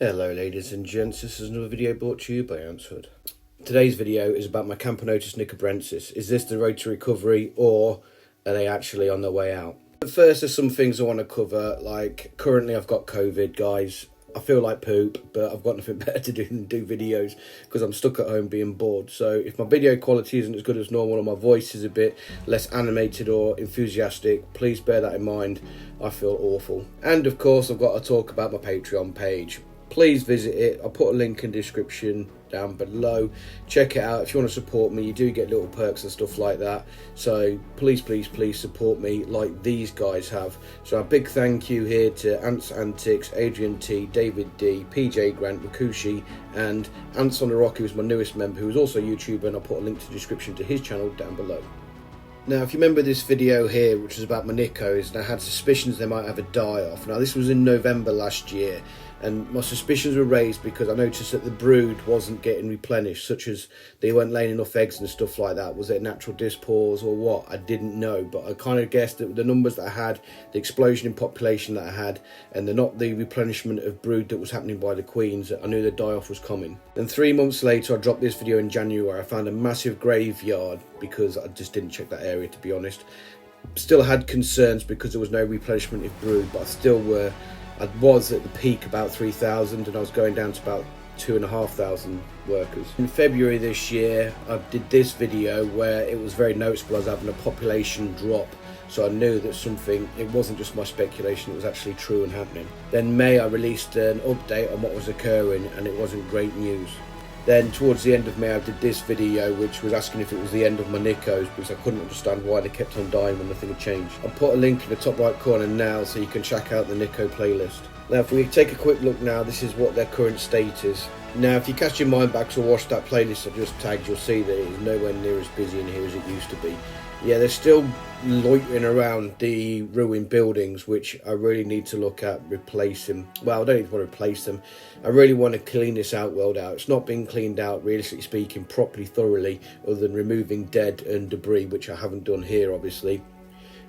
Hello ladies and gents, this is another video brought to you by Antshood. Today's video is about my Camponotus nicobrensis. Is this the road to recovery or are they actually on their way out? But first there's some things I want to cover, like currently I've got COVID guys. I feel like poop, but I've got nothing better to do than do videos because I'm stuck at home being bored. So if my video quality isn't as good as normal or my voice is a bit less animated or enthusiastic, please bear that in mind. I feel awful. And of course I've got to talk about my Patreon page. Please visit it. I'll put a link in the description down below. Check it out if you want to support me. You do get little perks and stuff like that. So please support me like these guys have. So a big thank you here to Ants Antics, Adrian T, David D, PJ Grant, Rakushi, and Ants on the Rock, who's my newest member, who is also a YouTuber, and I'll put a link to the description to his channel down below. Now, if you remember this video here, which was about my Nicos, and I had suspicions they might have a die-off. Now, this was in November last year, and my suspicions were raised because I noticed that the brood wasn't getting replenished, such as they weren't laying enough eggs and stuff like that. Was it natural dispause or what? I didn't know, but I kind of guessed that the numbers that I had, the explosion in population that I had, and not the replenishment of brood that was happening by the queens, I knew the die-off was coming. Then 3 months later, I dropped this video in January. I found a massive graveyard because I just didn't check that area, to be honest. Still had concerns because there was no replenishment of brood, but I was at the peak about 3,000 and I was going down to about 2,500 workers. In February this year, I did this video where it was very noticeable I was having a population drop. So I knew that it wasn't just my speculation, it was actually true and happening. Then May, I released an update on what was occurring and it wasn't great news. Then towards the end of May I did this video which was asking if it was the end of my Nicos because I couldn't understand why they kept on dying when nothing had changed. I'll put a link in the top right corner now so you can check out the Nico playlist. Now if we take a quick look now, this is what their current state is. Now if you cast your mind back to watch that playlist I just tagged, you'll see that it is nowhere near as busy in here as it used to be. Yeah, they're still loitering around the ruined buildings, which I really need to look at replacing. Well, I don't even want to replace them. I really want to clean this outworld out. It's not been cleaned out, realistically speaking, properly, thoroughly, other than removing dead and debris, which I haven't done here, obviously.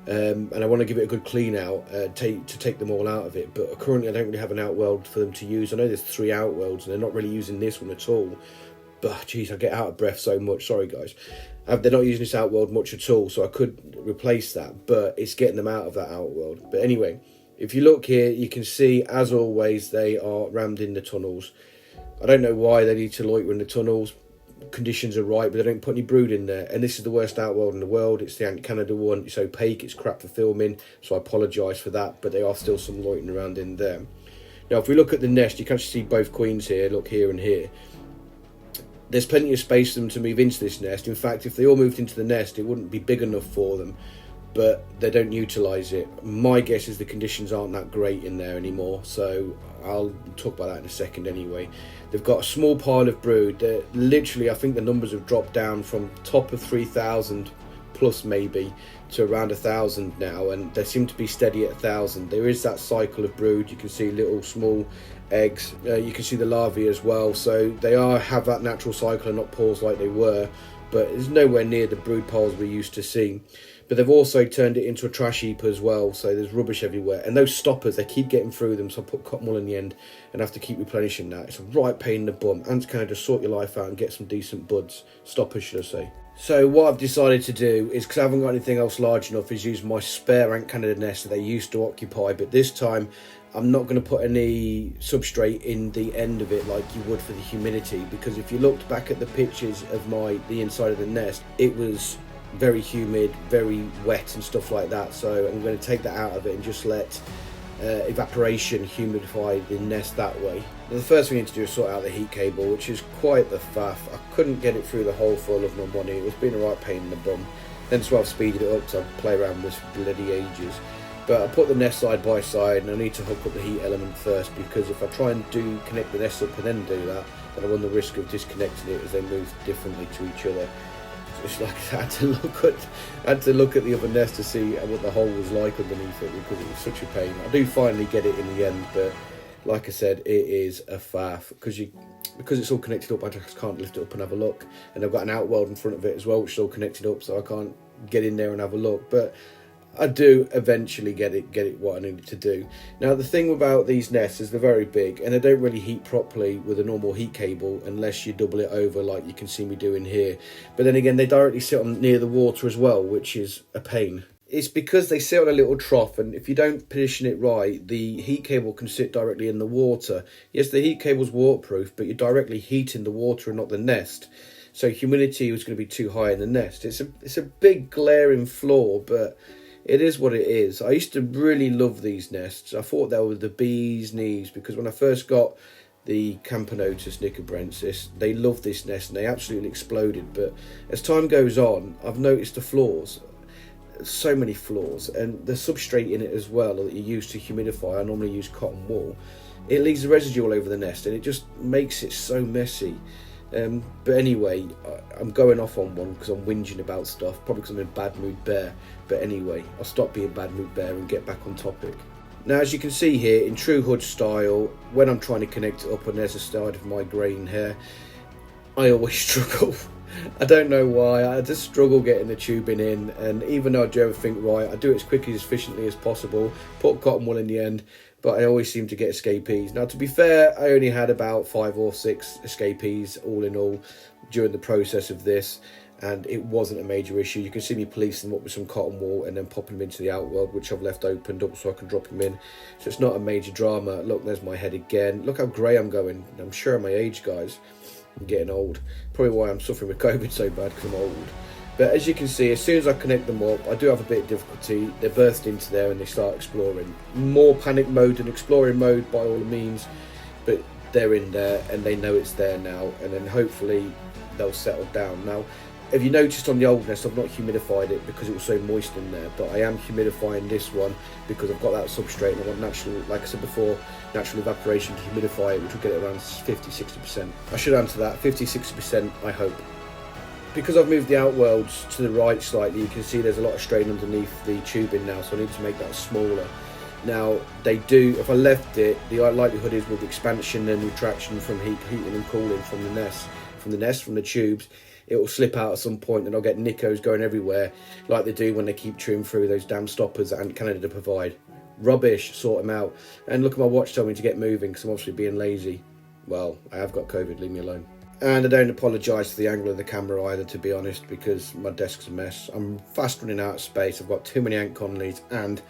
And I want to give it a good clean out to take them all out of it. But currently I don't really have an outworld for them to use. I know there's 3 outworlds and they're not really using this one at all. But geez, I get out of breath so much. Sorry guys. They're not using this outworld much at all, so I could replace that, but it's getting them out of that outworld. But anyway, if you look here, you can see, as always, they are rammed in the tunnels. I don't know why they need to loiter in the tunnels. Conditions are right, but they don't put any brood in there. And this is the worst outworld in the world. It's the Ant Canada one. It's opaque, it's crap for filming, so I apologise for that, but there are still some loitering around in there. Now, if we look at the nest, you can actually see both queens here. Look here and here. There's plenty of space for them to move into this nest. In fact, if they all moved into the nest, it wouldn't be big enough for them, but they don't utilise it. My guess is the conditions aren't that great in there anymore, so I'll talk about that in a second anyway. They've got a small pile of brood. They're literally, I think the numbers have dropped down from top of 3,000 plus maybe to around 1,000 now, and they seem to be steady at 1,000. There is that cycle of brood. You can see little small eggs, you can see the larvae as well, so they have that natural cycle and not pores like they were, but it's nowhere near the brood piles we used to see. But they've also turned it into a trash heap as well, so there's rubbish everywhere, and those stoppers, they keep getting through them, so I put cotton wool in the end and have to keep replenishing that. It's a right pain in the bum. Ants can just sort your life out and get some decent buds, stoppers should I say. So what I've decided to do is, because I haven't got anything else large enough, is use my spare Ant Canada nest that they used to occupy, but this time I'm not going to put any substrate in the end of it like you would for the humidity, because if you looked back at the pictures of the inside of the nest, it was very humid, very wet and stuff like that. So I'm going to take that out of it and just let evaporation humidify the nest that way. Now, the first thing we need to do is sort out the heat cable, which is quite the faff. I couldn't get it through the hole for love nor money. It was being a right pain in the bum. Hence why I've speeded it up, so I play around with this bloody ages. But I put the nest side by side and I need to hook up the heat element first, because if I try and connect the nest up and then do that, then I run the risk of disconnecting it as they move differently to each other. So it's like I had to look at the other nest to see what the hole was like underneath it, because it was such a pain. I do finally get it in the end, but like I said, it is a faff because it's all connected up. I just can't lift it up and have a look, and I've got an outworld in front of it as well, which is all connected up, so I can't get in there and have a look. But I do eventually get it what I needed to do. Now the thing about these nests is they're very big and they don't really heat properly with a normal heat cable unless you double it over like you can see me doing here. But then again, they directly sit on near the water as well, which is a pain. It's because they sit on a little trough, and if you don't position it right, the heat cable can sit directly in the water. Yes, the heat cable's waterproof, but you're directly heating the water and not the nest. So humidity was going to be too high in the nest. It's a big glaring flaw, but it is what it is. I used to really love these nests. I thought they were the bee's knees, because when I first got the Camponotus nicobrensis, they loved this nest and they absolutely exploded. But as time goes on, I've noticed the flaws. So many flaws, and the substrate in it as well that you use to humidify. I normally use cotton wool. It leaves the residue all over the nest and it just makes it so messy. But anyway, I'm going off on one because I'm whinging about stuff, probably because I'm in bad mood bear. But anyway, I'll stop being bad mood bear and get back on topic. Now, as you can see here, in true Hudge style, when I'm trying to connect it up and there's a side of my grain here, I always struggle. I don't know why, I just struggle getting the tubing in, and even though I do everything right, I do it as quickly as efficiently as possible, put cotton wool in the end, but I always seem to get escapees. Now to be fair, I only had about 5 or 6 escapees all in all during the process of this, and it wasn't a major issue. You can see me policing them up with some cotton wool and then popping them into the outworld, which I've left opened up so I can drop them in. So it's not a major drama. Look, there's my head again. Look how grey I'm going. I'm sure of my age, guys. I'm getting old. Probably why I'm suffering with COVID so bad, because I'm old. But as you can see, as soon as I connect them up, I do have a bit of difficulty. They burst into there and they start exploring. More panic mode than exploring mode by all means, but they're in there and they know it's there now, and then hopefully they'll settle down. Now, if you noticed on the old nest, I've not humidified it because it was so moist in there, but I am humidifying this one because I've got that substrate and I want natural, like I said before, natural evaporation to humidify it, which will get it around 50-60%. I should answer that, 50-60%, I hope. Because I've moved the outworlds to the right slightly, you can see there's a lot of strain underneath the tubing now, so I need to make that smaller. Now, they do, if I left it, the likelihood is with expansion and retraction from heating and cooling from the tubes, it will slip out at some point and I'll get nicos going everywhere like they do when they keep chewing through those damn stoppers that Ant Canada provide. Rubbish, sort them out. And look at my watch telling me to get moving because I'm obviously being lazy. Well, I have got COVID, leave me alone. And I don't apologise for the angle of the camera either, to be honest, because my desk's a mess. I'm fast running out of space, I've got too many Ant Conleys and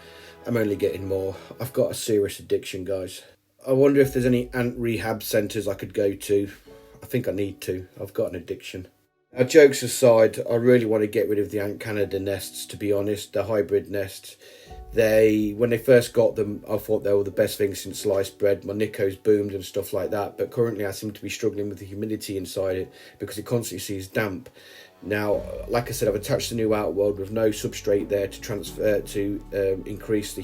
I'm only getting more. I've got a serious addiction, guys. I wonder if there's any ant rehab centres I could go to. I think I need to. I've got an addiction. Now, jokes aside, I really want to get rid of the Ant Canada nests, to be honest, the hybrid nests. When they first got them, I thought they were the best thing since sliced bread. My Nicos boomed and stuff like that, but currently I seem to be struggling with the humidity inside it because it constantly sees damp. Now, like I said, I've attached the new outworld with no substrate there to transfer to increase the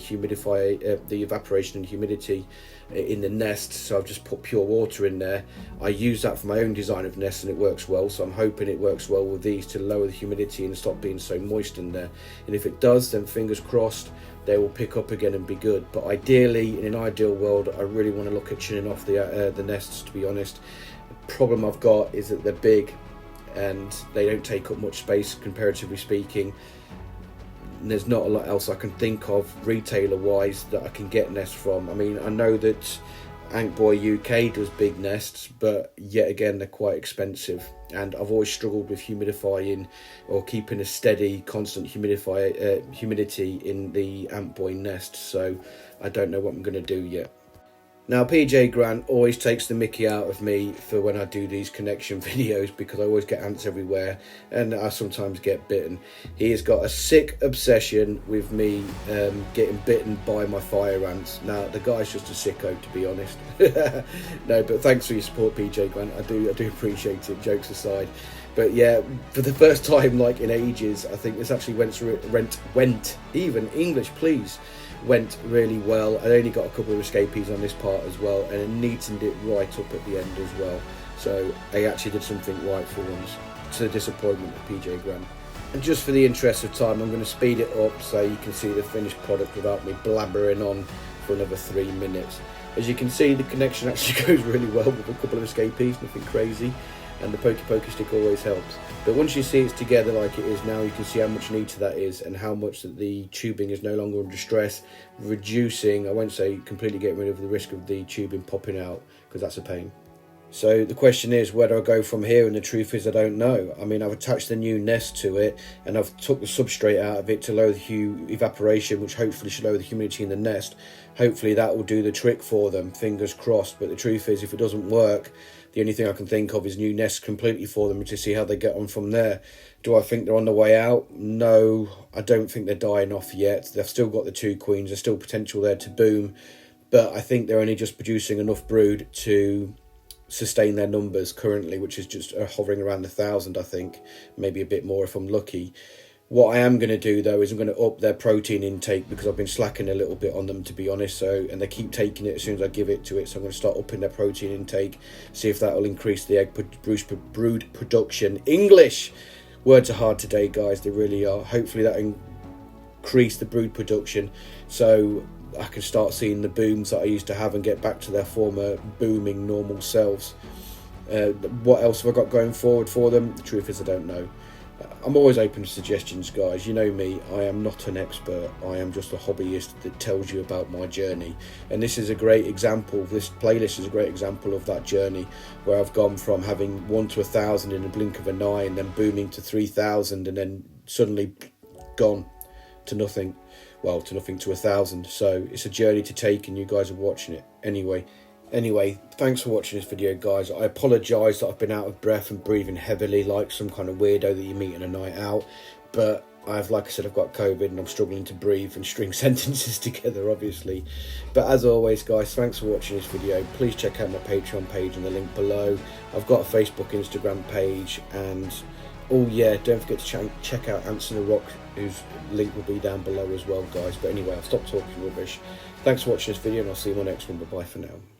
the evaporation and humidity in the nest. So I've just put pure water in there. I use that for my own design of nests and it works well. So I'm hoping it works well with these to lower the humidity and stop being so moist in there. And if it does, then fingers crossed, they will pick up again and be good. But ideally, in an ideal world, I really want to look at chinning off the nests, to be honest. The problem I've got is that they're big and they don't take up much space, comparatively speaking. And there's not a lot else I can think of retailer wise that I can get nests from. I mean, I know that Antboy UK does big nests, but yet again they're quite expensive, and I've always struggled with humidifying or keeping a steady constant humidity in the Antboy nest, so I don't know what I'm going to do yet. Now, PJ Grant always takes the mickey out of me for when I do these connection videos because I always get ants everywhere and I sometimes get bitten. He has got a sick obsession with me getting bitten by my fire ants. Now, the guy's just a sicko, to be honest. No, but thanks for your support, PJ Grant. I do appreciate it, jokes aside. But yeah, for the first time like in ages, I think this actually went even English, please. Went really well. I only got a couple of escapees on this part as well, and it neatened it right up at the end as well. So I actually did something right for once, to the disappointment of PJ Grant. And just for the interest of time, I'm going to speed it up so you can see the finished product without me blabbering on for another 3 minutes. As you can see, the connection actually goes really well with a couple of escapees, nothing crazy. and the pokey stick always helps. But once you see it's together like it is now, you can see how much neater that is and how much that the tubing is no longer under stress, reducing, I won't say completely getting rid of the risk of the tubing popping out, because that's a pain. So the question is, where do I go from here? And the truth is, I don't know. I mean, I've attached the new nest to it, and I've took the substrate out of it to lower the evaporation, which hopefully should lower the humidity in the nest. Hopefully that will do the trick for them, fingers crossed. But the truth is, if it doesn't work, the only thing I can think of is new nests completely for them to see how they get on from there. Do I think they're on the way out? No, I don't think they're dying off yet. They've still got the 2 queens. There's still potential there to boom. But I think they're only just producing enough brood to sustain their numbers currently, which is just hovering around 1,000, I think, maybe a bit more if I'm lucky. What I am going to do though is I'm going to up their protein intake, because I've been slacking a little bit on them, to be honest. So, and they keep taking it as soon as I give it to it, so I'm going to start upping their protein intake, see if that will increase the egg brood production. English words are hard today, guys, they really are. Hopefully that increase the brood production, so I can start seeing the booms that I used to have and get back to their former booming normal selves. What else have I got going forward for them? The truth is, I don't know. I'm always open to suggestions, guys. You know me, I am not an expert. I am just a hobbyist that tells you about my journey. And this is a great example. This playlist is a great example of that journey, where I've gone from having 1 to 1,000 in a blink of an eye, and then booming to 3,000, and then suddenly gone to nothing. Well, to nothing to 1,000. So it's a journey to take, and you guys are watching it anyway. Thanks for watching this video, guys. I apologise that I've been out of breath and breathing heavily like some kind of weirdo that you meet on a night out, but like I said, I've got COVID and I'm struggling to breathe and string sentences together, obviously. But as always, guys, thanks for watching this video. Please check out my Patreon page in the link below. I've got a Facebook, Instagram page, and oh yeah, don't forget to check out Ants in the Rock, whose link will be down below as well, guys. But anyway, I've stopped talking rubbish. Thanks for watching this video, and I'll see you in my next one. Bye-bye for now.